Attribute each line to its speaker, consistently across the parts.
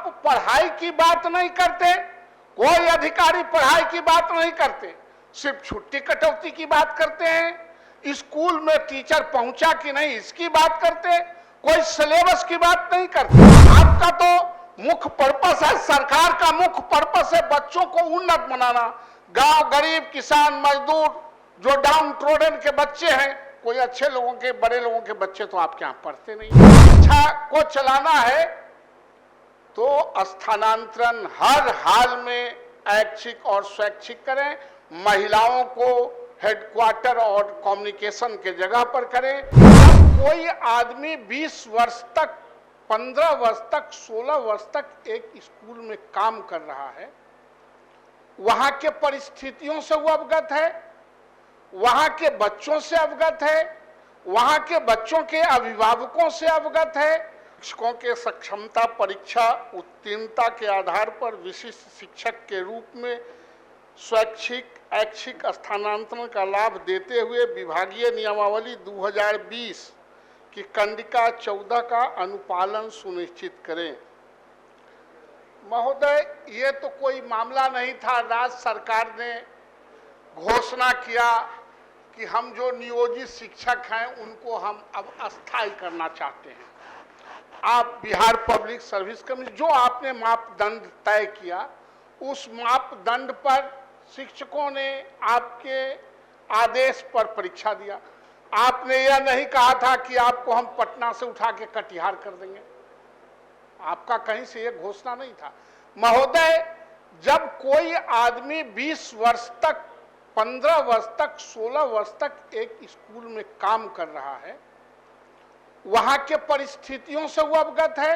Speaker 1: आप पढ़ाई की बात नहीं करते, कोई अधिकारी पढ़ाई की बात नहीं करते, सिर्फ छुट्टी कटौती की बात करते हैं। स्कूल में टीचर पहुंचा कि नहीं इसकी बात करते, कोई सिलेबस की बात नहीं करते। आपका तो मुख्य पर्पस है, सरकार का मुख्य पर्पस है बच्चों को उन्नत बनाना। गांव गरीब किसान मजदूर जो डाउन ट्रोडन के बच्चे हैं, कोई अच्छे लोगों के बड़े लोगों के बच्चे तो आपके यहां पढ़ते नहीं। शिक्षा को चलाना है तो स्थानांतरण हर हाल में ऐच्छिक और स्वैच्छिक करें। महिलाओं को हेडक्वार्टर और कम्युनिकेशन के जगह पर करें। जब कोई आदमी 20 वर्ष तक 15 वर्ष तक 16 वर्ष तक एक स्कूल में काम कर रहा है, वहां के परिस्थितियों से वो अवगत है, वहां के बच्चों से अवगत है, वहां के बच्चों के अभिभावकों से अवगत है। शिक्षकों के सक्षमता परीक्षा उत्तीर्णता के आधार पर विशिष्ट शिक्षक के रूप में स्वैच्छिक ऐच्छिक स्थानांतरण का लाभ देते हुए विभागीय नियमावली 2020 की कंडिका 14 का अनुपालन सुनिश्चित करें। महोदय, ये तो कोई मामला नहीं था। राज्य सरकार ने घोषणा किया कि हम जो नियोजित शिक्षक हैं उनको हम अब अस्थायी करना चाहते हैं। आप बिहार पब्लिक सर्विस कमीशन जो आपने मापदंड तय किया, उस मापदंड पर शिक्षकों ने आपके आदेश पर परीक्षा दिया। आपने यह नहीं कहा था कि आपको हम पटना से उठा के कटिहार कर देंगे, आपका कहीं से यह घोषणा नहीं था। महोदय, जब कोई आदमी 20 वर्ष तक 15 वर्ष तक 16 वर्ष तक एक स्कूल में काम कर रहा है, वहां के परिस्थितियों से वो अवगत है,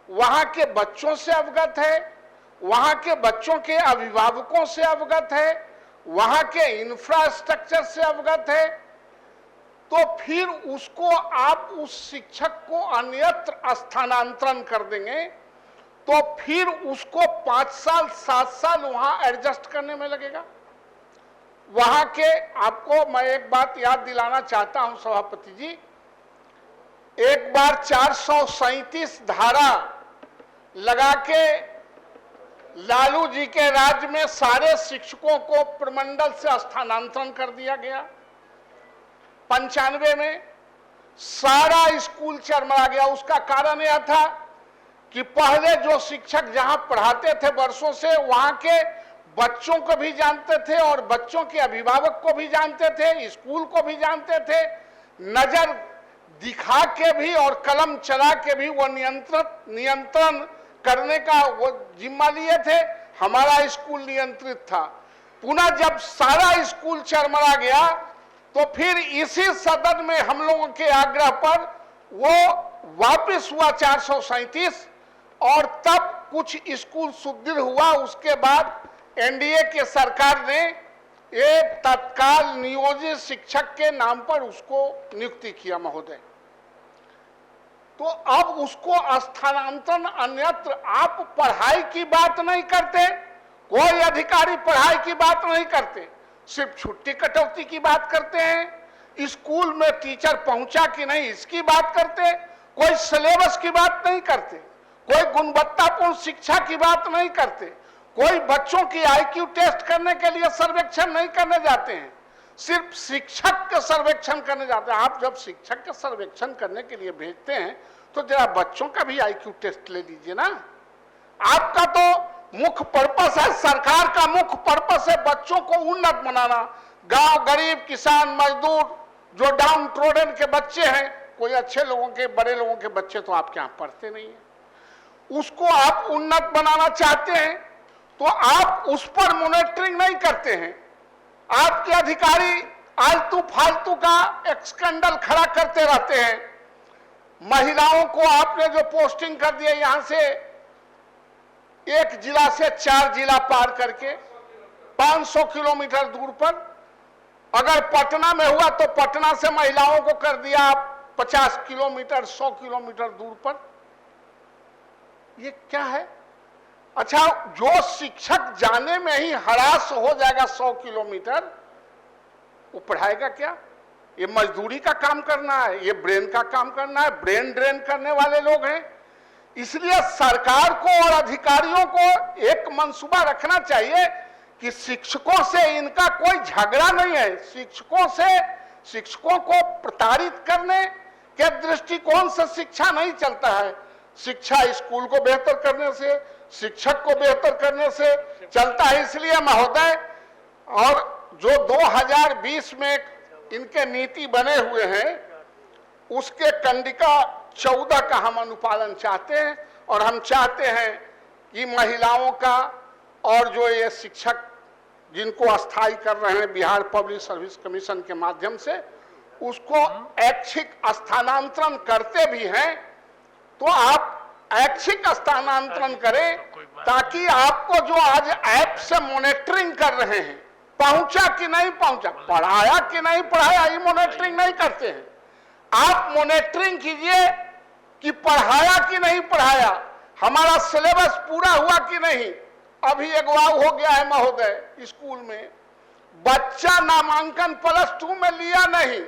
Speaker 1: वहां के बच्चों से अवगत है, वहां के बच्चों के अभिभावकों से अवगत है, वहां के इंफ्रास्ट्रक्चर से अवगत है, तो फिर उसको आप उस शिक्षक को अन्यत्र स्थानांतरण कर देंगे तो फिर उसको 5 साल 7 साल वहां एडजस्ट करने में लगेगा। वहां के आपको मैं एक बात याद दिलाना चाहता हूं सभापति जी, एक बार 437 धारा लगा के लालू जी के राज्य में सारे शिक्षकों को प्रमंडल से स्थानांतरण कर दिया गया। 95 में सारा स्कूल चरमरा गया। उसका कारण यह था कि पहले जो शिक्षक जहां पढ़ाते थे वर्षों से, वहां के बच्चों को भी जानते थे और बच्चों के अभिभावक को भी जानते थे, स्कूल को भी जानते थे, नजर दिखा के भी और कलम चला के भी वो नियंत्रण करने का वो जिम्मा लिए थे। हमारा स्कूल नियंत्रित था। पुनः जब सारा स्कूल चरमरा गया तो फिर इसी सदन में हम लोगों के आग्रह पर वो वापस हुआ 437 और तब कुछ स्कूल सुदृढ़ हुआ। उसके बाद एनडीए के सरकार ने एक तत्काल नियोजित शिक्षक के नाम पर उसको नियुक्ति किया महोदय। तो अब उसको स्थानांतरण अन्यत्र, आप पढ़ाई की बात नहीं करते, कोई अधिकारी पढ़ाई की बात नहीं करते, सिर्फ छुट्टी कटौती की बात करते हैं। स्कूल में टीचर पहुंचा कि नहीं इसकी बात करते, कोई सिलेबस की बात नहीं करते, कोई गुणवत्तापूर्ण शिक्षा की बात नहीं करते, कोई बच्चों की आईक्यू टेस्ट करने के लिए सर्वेक्षण नहीं करने जाते हैं, सिर्फ शिक्षक का सर्वेक्षण करने जाते हैं। आप जब शिक्षक का सर्वेक्षण करने के लिए भेजते हैं तो जरा बच्चों का भी आईक्यू टेस्ट ले लीजिए ना। आपका तो मुख्य पर्पस है, सरकार का मुख्य पर्पस है बच्चों को उन्नत बनाना। गांव गरीब किसान मजदूर जो डाउन ट्रोडन के बच्चे हैं, कोई अच्छे लोगों के बड़े लोगों के बच्चे तो आपके यहां पढ़ते नहीं है, उसको आप उन्नत बनाना चाहते हैं तो आप उस पर मॉनिटरिंग नहीं करते हैं। आपके अधिकारी आलतू फालतू का एक स्कैंडल खड़ा करते रहते हैं। महिलाओं को आपने जो पोस्टिंग कर दिया यहां से एक जिला से 4 जिला पार करके 500 किलोमीटर दूर पर, अगर पटना में हुआ तो पटना से महिलाओं को कर दिया 50 किलोमीटर 100 किलोमीटर दूर पर। ये क्या है? अच्छा, जो शिक्षक जाने में ही हरास हो जाएगा 100 किलोमीटर, वो पढ़ाएगा क्या? ये मजदूरी का काम करना है, ये ब्रेन का काम करना है, ब्रेन ड्रेन करने वाले लोग हैं। इसलिए सरकार को और अधिकारियों को एक मंसूबा रखना चाहिए कि शिक्षकों से इनका कोई झगड़ा नहीं है। शिक्षकों को प्रताड़ित करने के दृष्टिकोण से शिक्षा नहीं चलता है। शिक्षा स्कूल को बेहतर करने से, शिक्षक को बेहतर करने से चलता है। इसलिए महोदय, और जो 2020 में इनके नीति बने हुए हैं, उसके कंडिका 14 का हम अनुपालन चाहते हैं। और हम चाहते हैं कि महिलाओं का और जो ये शिक्षक जिनको अस्थायी कर रहे हैं बिहार पब्लिक सर्विस कमीशन के माध्यम से, उसको ऐच्छिक स्थानांतरण करते भी हैं तो आप ऐच्छिक स्थानांतरण करें, ताकि आपको जो आज ऐप से मॉनिटरिंग कर रहे हैं, पहुंचा कि नहीं पहुंचा, पढ़ाया कि नहीं पढ़ाया, ये मॉनिटरिंग नहीं करते हैं। आप मॉनिटरिंग कीजिए कि पढ़ाया कि नहीं पढ़ाया, हमारा सिलेबस पूरा हुआ कि नहीं। अभी अगवा हो गया है महोदय, स्कूल में बच्चा नामांकन +2 में लिया नहीं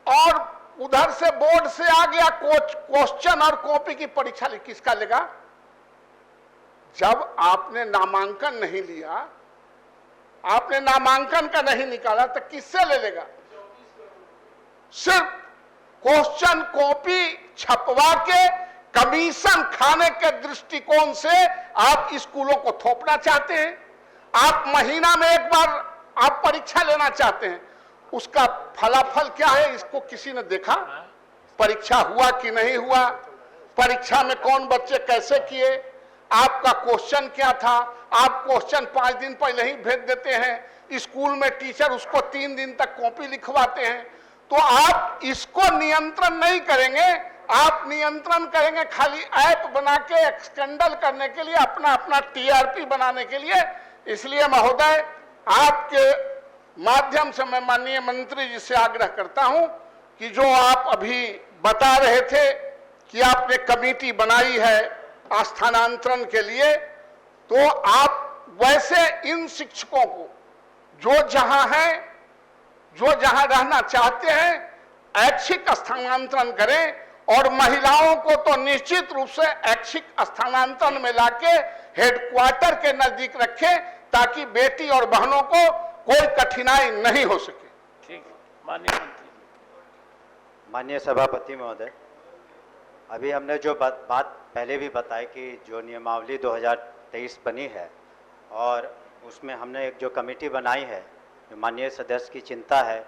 Speaker 1: और उधर से बोर्ड से आ गया क्वेश्चन और कॉपी की परीक्षा किसका लेगा? जब आपने नामांकन नहीं लिया, आपने नामांकन का नहीं निकाला तो किससे ले लेगा? सिर्फ क्वेश्चन कॉपी छपवा के कमीशन खाने के दृष्टिकोण से आप स्कूलों को थोपना चाहते हैं। आप महीना में एक बार आप परीक्षा लेना चाहते हैं, उसका फलाफल क्या है इसको किसी ने देखा? परीक्षा हुआ कि नहीं हुआ, परीक्षा में कौन बच्चे कैसे किए, आपका क्वेश्चन क्या था? आप क्वेश्चन 5 दिन पहले ही भेज देते हैं, स्कूल में टीचर उसको 3 दिन तक कॉपी लिखवाते हैं। तो आप इसको नियंत्रण नहीं करेंगे, आप नियंत्रण करेंगे खाली ऐप बना के स्कैंडल करने के लिए, अपना टीआरपी बनाने के लिए। इसलिए महोदय, आपके माध्यम से मैं माननीय मंत्री जी से आग्रह करता हूं कि जो आप अभी बता रहे थे कि आपने कमेटी बनाई है स्थानांतरण के लिए, तो आप वैसे इन शिक्षकों को जो जहां हैं, जो जहां रहना चाहते हैं, ऐच्छिक स्थानांतरण करें। और महिलाओं को तो निश्चित रूप से ऐच्छिक स्थानांतरण में लाके हेडक्वार्टर के नजदीक रखें, ताकि बेटी और बहनों को कोई कठिनाई नहीं हो सके।
Speaker 2: ठीक है, माननीय मंत्री।
Speaker 3: माननीय सभापति महोदय, अभी हमने जो बात पहले भी बताई कि जो नियमावली 2023 बनी है और उसमें हमने एक जो कमेटी बनाई है, माननीय सदस्य की चिंता है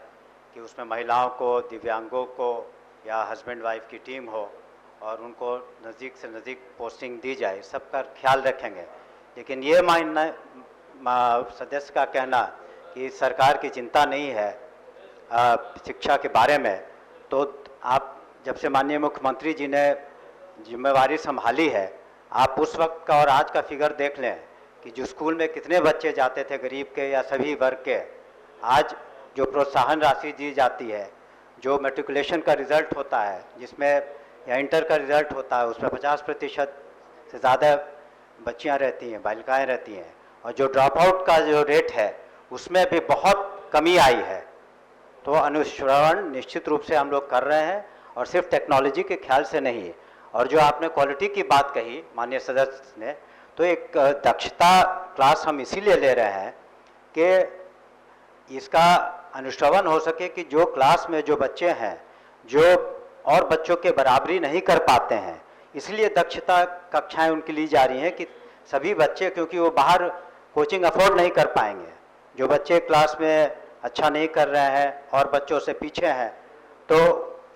Speaker 3: कि उसमें महिलाओं को, दिव्यांगों को या हस्बैंड वाइफ की टीम हो और उनको नज़दीक से नज़दीक पोस्टिंग दी जाए, सबका ख्याल रखेंगे। लेकिन ये मानना सदस्य का कहना कि सरकार की चिंता नहीं है शिक्षा के बारे में, तो आप जब से माननीय मुख्यमंत्री जी ने जिम्मेवारी संभाली है, आप उस वक्त का और आज का फिगर देख लें कि जो स्कूल में कितने बच्चे जाते थे गरीब के या सभी वर्ग के, आज जो प्रोत्साहन राशि दी जाती है, जो मैट्रिकुलेशन का रिज़ल्ट होता है, जिसमें या इंटर का रिज़ल्ट होता है, उसमें 50% से ज़्यादा बच्चियां रहती हैं, बालिकाएं रहती हैं, और जो ड्रॉप आउट का जो रेट है उसमें भी बहुत कमी आई है। तो अनुश्रवण निश्चित रूप से हम लोग कर रहे हैं और सिर्फ टेक्नोलॉजी के ख्याल से नहीं। और जो आपने क्वालिटी की बात कही माननीय सदस्य ने, तो एक दक्षता क्लास हम इसीलिए ले रहे हैं कि इसका अनुश्रवण हो सके कि जो क्लास में जो बच्चे हैं जो और बच्चों के बराबरी नहीं कर पाते हैं, इसलिए दक्षता कक्षाएं उनकी ली जा रही हैं कि सभी बच्चे, क्योंकि वो बाहर कोचिंग अफोर्ड नहीं कर पाएंगे, जो बच्चे क्लास में अच्छा नहीं कर रहे हैं और बच्चों से पीछे हैं, तो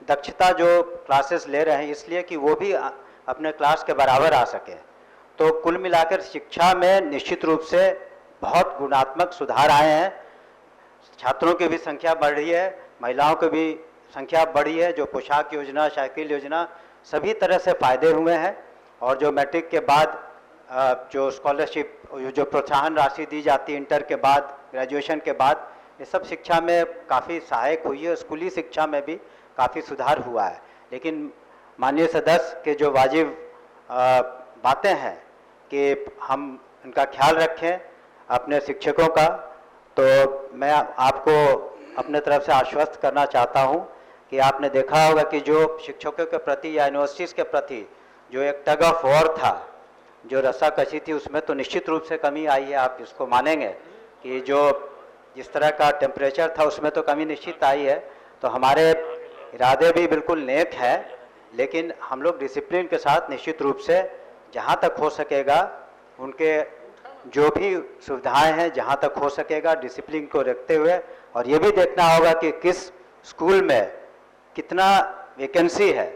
Speaker 3: दक्षता जो क्लासेस ले रहे हैं इसलिए कि वो भी अपने क्लास के बराबर आ सके। तो कुल मिलाकर शिक्षा में निश्चित रूप से बहुत गुणात्मक सुधार आए हैं। छात्रों की भी संख्या बढ़ रही है, महिलाओं की भी संख्या बढ़ी है, जो पोशाक योजना, साइकिल योजना, सभी तरह से फ़ायदे हुए हैं। और जो मैट्रिक के बाद जो स्कॉलरशिप, जो प्रोत्साहन राशि दी जाती है इंटर के बाद, ग्रेजुएशन के बाद, ये सब शिक्षा में काफ़ी सहायक हुई है। स्कूली शिक्षा में भी काफ़ी सुधार हुआ है। लेकिन माननीय सदस्य के जो वाजिब बातें हैं कि हम इनका ख्याल रखें अपने शिक्षकों का, तो मैं आपको अपने तरफ से आश्वस्त करना चाहता हूं कि आपने देखा होगा कि जो शिक्षकों के प्रति या यूनिवर्सिटीज़ के प्रति जो एक टग ऑफ वॉर था, जो रस्साकशी थी, उसमें तो निश्चित रूप से कमी आई है। आप इसको मानेंगे कि जो जिस तरह का टेम्परेचर था उसमें तो कमी निश्चित आई है। तो हमारे इरादे भी बिल्कुल नेक है, लेकिन हम लोग डिसिप्लिन के साथ निश्चित रूप से जहाँ तक हो सकेगा उनके जो भी सुविधाएं हैं जहाँ तक हो सकेगा डिसिप्लिन को रखते हुए, और ये भी देखना होगा कि किस स्कूल में कितना वैकेंसी है,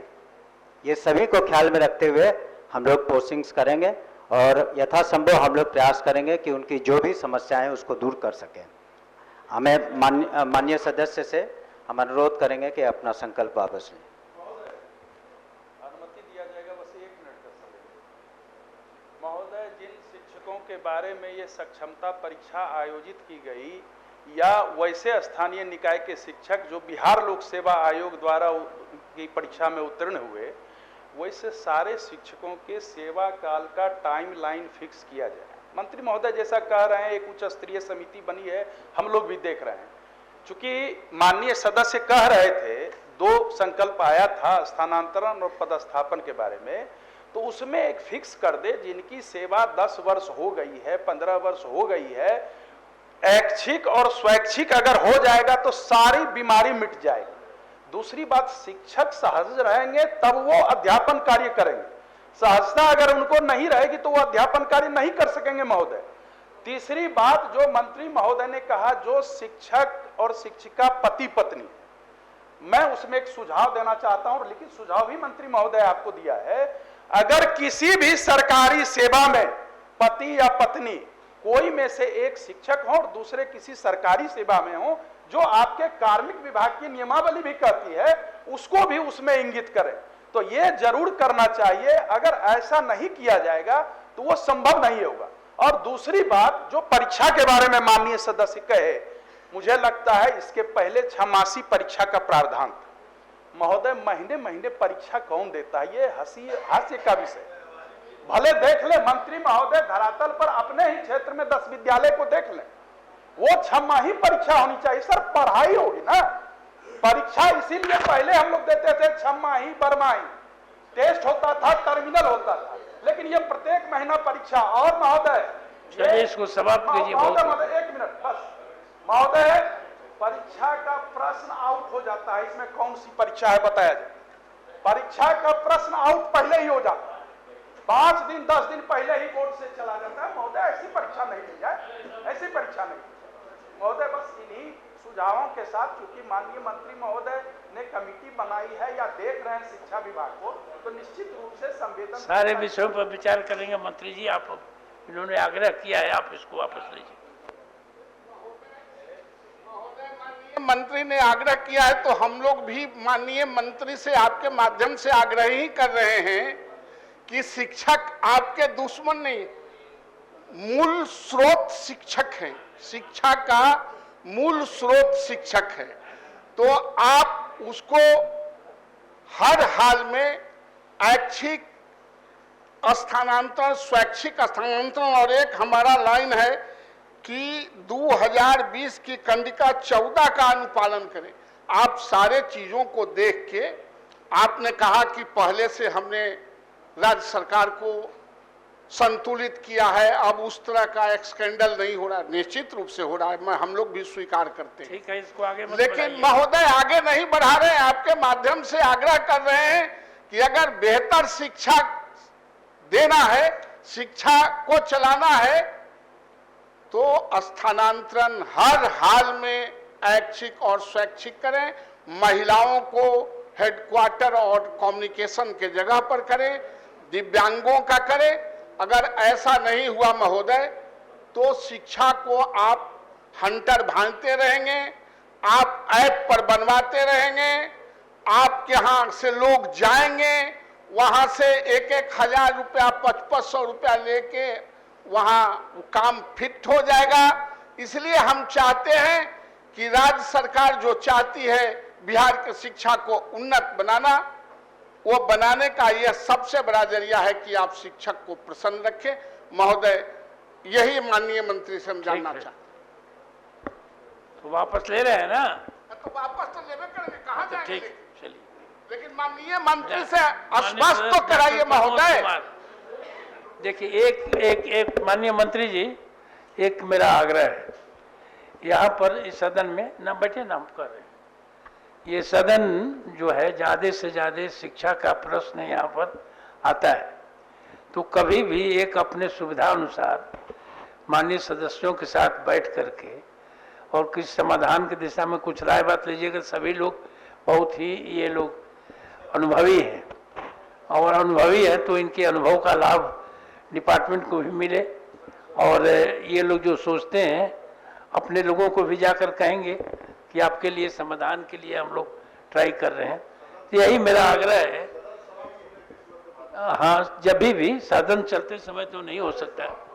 Speaker 3: ये सभी को ख्याल में रखते हुए हम लोग पोस्टिंग्स करेंगे और यथासंभव हम लोग प्रयास करेंगे कि उनकी जो भी समस्याएं हैं उसको दूर कर सकें। हमें माननीय सदस्य से हम अनुरोध करेंगे कि अपना संकल्प वापस लें।
Speaker 4: अनुमति दिया जाएगा, बस 1 मिनट का समय। महोदय, जिन शिक्षकों के बारे में ये सक्षमता परीक्षा आयोजित की गई, या वैसे स्थानीय निकाय के शिक्षक जो बिहार लोक सेवा आयोग द्वारा की परीक्षा में उत्तीर्ण हुए, वैसे सारे शिक्षकों के सेवा काल का टाइमलाइन फिक्स किया जाए। मंत्री महोदय जैसा कह रहे हैं, एक उच्च स्तरीय समिति बनी है, हम लोग भी देख रहे हैं। चूंकि माननीय सदस्य कह रहे थे 2 संकल्प आया था स्थानांतरण और पदस्थापन के बारे में, तो उसमें एक फिक्स कर दे जिनकी सेवा 10 वर्ष हो गई है, 15 वर्ष हो गई है, ऐच्छिक और स्वैच्छिक अगर हो जाएगा तो सारी बीमारी मिट जाएगी। दूसरी बात, शिक्षक सहज रहेंगे तब वो अध्यापन कार्य करेंगे। सहजता अगर उनको नहीं रहेगी तो वो अध्यापन कार्य नहीं कर सकेंगे महोदय। तीसरी बात, जो मंत्री महोदय ने कहा जो शिक्षक और शिक्षिका पति पत्नी, मैं उसमें एक सुझाव देना चाहता हूं, लेकिन सुझाव भी मंत्री महोदय आपको दिया है। अगर किसी भी सरकारी सेवा में पति या पत्नी कोई में से एक शिक्षक हो और दूसरे किसी सरकारी सेवा में हो, जो आपके कार्मिक विभाग की नियमावली भी कहती है, उसको भी उसमें इंगित करें। तो ये जरूर करना चाहिए। अगर ऐसा नहीं किया जाएगा तो वो संभव नहीं होगा। और दूसरी बात, जो परीक्षा के बारे में माननीय सदस्य कहे, मुझे लगता है इसके पहले 6 मासी परीक्षा का प्रावधान था। महोदय, महीने महीने परीक्षा कौन देता है? ये हास्य का विषय। भले देख ले मंत्री महोदय, धरातल पर अपने ही क्षेत्र में 10 विद्यालय को देख लें, वो 6 माही परीक्षा होनी चाहिए। सर, पढ़ाई होगी ना, परीक्षा इसीलिए पहले हम लोग देते थे 6 माही, बरमाही, टेस्ट होता था, टर्मिनल होता था, लेकिन ये प्रत्येक महीना परीक्षा। और महोदय,
Speaker 2: चलिए इसको समाप्त कीजिए।
Speaker 4: महोदय 1 मिनट बस। महोदय, परीक्षा का प्रश्न आउट हो जाता है, इसमें कौन सी परीक्षा है बताया जाए। परीक्षा का प्रश्न आउट पहले ही हो जाता है, 5 दिन 10 दिन पहले ही बोर्ड से चला जाता है। महोदय, ऐसी परीक्षा नहीं दी जाए, ऐसी परीक्षा नहीं महोदय। बस इन्हीं सुझावों के साथ, चूंकि माननीय मंत्री महोदय ने कमेटी बनाई है या देख रहे हैं शिक्षा विभाग को, तो निश्चित रूप से संवेदन
Speaker 2: सारे विषयों पर विचार करेंगे। मंत्री जी, आप इन्होंने आग्रह किया है, आप इसको वापस लीजिए।
Speaker 1: मंत्री ने आग्रह किया है तो हम लोग भी माननीय मंत्री से आपके माध्यम से आग्रह ही कर रहे हैं कि शिक्षक आपके दुश्मन नहीं, मूल स्रोत शिक्षक हैं। शिक्षा का मूल स्रोत शिक्षक है, तो आप उसको हर हाल में ऐच्छिक स्थानांतरण, स्वैच्छिक स्थानांतरण, और एक हमारा लाइन है कि 2020 की कंडिका 14 का अनुपालन करें। आप सारे चीजों को देख के, आपने कहा कि पहले से हमने राज्य सरकार को संतुलित किया है, अब उस तरह का एक स्कैंडल नहीं हो रहा है। निश्चित रूप से हो रहा है, हम लोग भी स्वीकार करते हैं।
Speaker 2: ठीक है, इसको आगे मत
Speaker 1: लेकिन
Speaker 2: बढ़ाइए।
Speaker 1: महोदय आगे नहीं बढ़ा रहे हैं, आपके माध्यम से आग्रह कर रहे हैं कि अगर बेहतर शिक्षा देना है, शिक्षा को चलाना है, तो स्थानांतरण हर हाल में ऐच्छिक और स्वैच्छिक करें। महिलाओं को हेडक्वार्टर और कम्युनिकेशन के जगह पर करें, दिव्यांगों का करें। अगर ऐसा नहीं हुआ महोदय, तो शिक्षा को आप हंटर भांजते रहेंगे, आप ऐप पर बनवाते रहेंगे, आपके यहाँ से लोग जाएंगे, वहां से 1-1 हजार रुपया, 5500 रुपया लेके वहां काम फिट हो जाएगा। इसलिए हम चाहते हैं कि राज्य सरकार जो चाहती है बिहार की शिक्षा को उन्नत बनाना, वो बनाने का यह सबसे बड़ा जरिया है कि आप शिक्षक को प्रसन्न रखें। महोदय, यही माननीय मंत्री से हम जानना चाहते हैं।
Speaker 2: तो वापस ले रहे हैं ना?
Speaker 1: तो वापस तो लेवे करेंगे, कहाँ
Speaker 2: तो
Speaker 1: जाएंगे?
Speaker 2: ठीक, चलिए।
Speaker 1: लेकिन माननीय मंत्री से आश्वस्त तो कराइए महोदय।
Speaker 2: देखिए एक माननीय मंत्री जी, एक मेरा आग्रह है, यहाँ पर इस सदन में ना बैठे ना हम कर रहे हैं, ये सदन जो है ज़्यादा से ज़्यादा शिक्षा का प्रश्न यहाँ पर आता है, तो कभी भी एक अपने सुविधा अनुसार माननीय सदस्यों के साथ बैठ करके और किस समाधान की दिशा में कुछ राय बात लीजिएगा। सभी लोग बहुत ही ये लोग अनुभवी हैं और अनुभवी है तो इनके अनुभव का लाभ डिपार्टमेंट को भी मिले, और ये लोग जो सोचते हैं अपने लोगों को भी जाकर कहेंगे कि आपके लिए समाधान के लिए हम लोग ट्राई कर रहे हैं। तो यही मेरा आग्रह है। हाँ, जब भी सदन चलते समय तो नहीं हो सकता है।